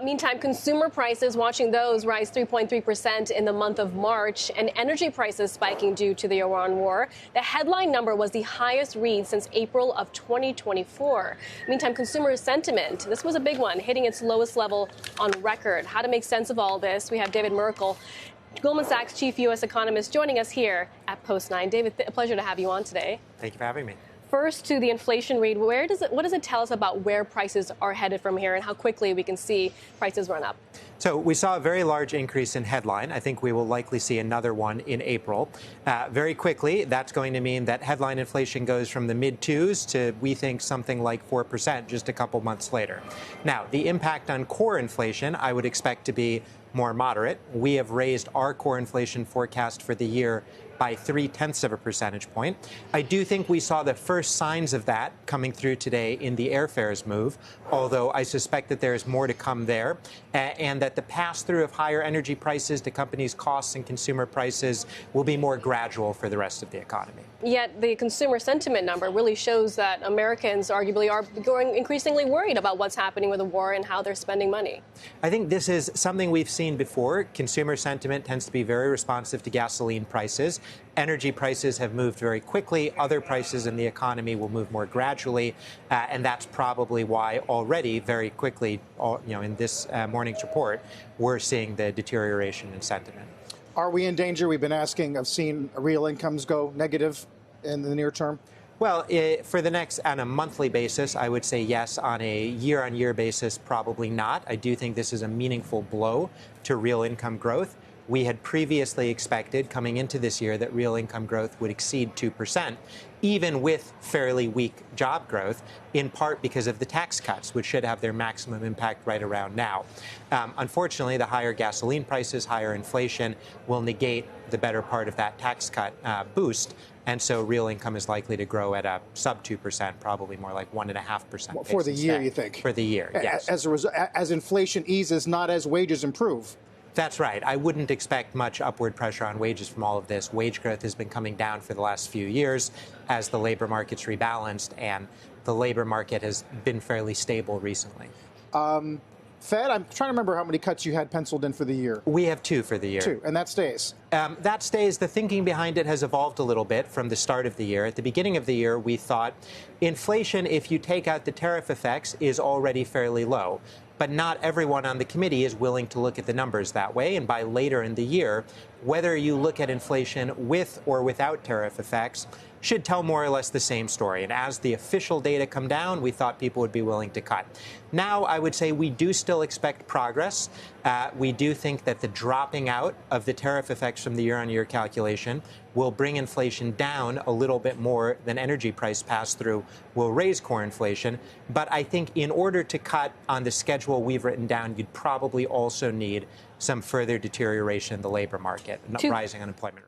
Meantime, consumer prices, watching those rise 3.3% in the month of March, and energy prices spiking due to the Iran war. The headline number was the highest read since April of 2024. Meantime, consumer sentiment, this was a big one, hitting its lowest level on record. How to make sense of all this? We have David Mericle, Goldman Sachs chief U.S. economist, joining us here at Post 9. David, a pleasure to have you on today. Thank you for having me. First, to the inflation read, what does it tell us about where prices are headed from here and how quickly we can see prices run up? So we saw a very large increase in headline. I think we will likely see another one in April. Very quickly, that's going to mean that headline inflation goes from the mid-twos to, we think, something like 4% just a couple months later. Now, the impact on core inflation, I would expect to be more moderate. We have raised our core inflation forecast for the year by 0.3 percentage point. I do think we saw the first signs of that coming through today in the airfares move, although I suspect that there is more to come there, and that the pass-through of higher energy prices to companies' costs and consumer prices will be more gradual for the rest of the economy. Yet the consumer sentiment number really shows that Americans arguably are growing increasingly worried about what's happening with the war and how they're spending money. I think this is something we've seen before. Consumer sentiment tends to be very responsive to gasoline prices. Energy prices have moved very quickly. Other prices in the economy will move more gradually, and that's probably why already very quickly, in this morning's report, we're seeing the deterioration in sentiment. Are we in danger? We've been asking of seeing real incomes go negative in the near term. Well, for the next, on a monthly basis, I would say yes. On a year-on-year basis, probably not. I do think this is a meaningful blow to real income growth. We had previously expected coming into this year that real income growth would exceed 2%, even with fairly weak job growth, in part because of the tax cuts, which should have their maximum impact right around now. Unfortunately, the higher gasoline prices, higher inflation will negate the better part of that tax cut boost. And so real income is likely to grow at a sub 2%, probably more like 1.5%. For the year, you think? For the year, yes. As inflation eases, not as wages improve. That's right. I wouldn't expect much upward pressure on wages from all of this. Wage growth has been coming down for the last few years as the labor market's rebalanced, and the labor market has been fairly stable recently. Fed, I'm trying to remember how many cuts you had penciled in for the year. We have 2 for the year. 2, and that stays. That stays. The thinking behind it has evolved a little bit from the start of the year. At the beginning of the year, we thought inflation, if you take out the tariff effects, is already fairly low. But not everyone on the committee is willing to look at the numbers that way. And by later in the year, whether you look at inflation with or without tariff effects should tell more or less the same story. And as the official data come down, we thought people would be willing to cut. Now, I would say we do still expect progress. We do think that the dropping out of the tariff effects from the year-on-year calculation will bring inflation down a little bit more than energy price pass-through will raise core inflation. But I think in order to cut on the schedule we've written down, you'd probably also need some further deterioration in the labor market, rising unemployment.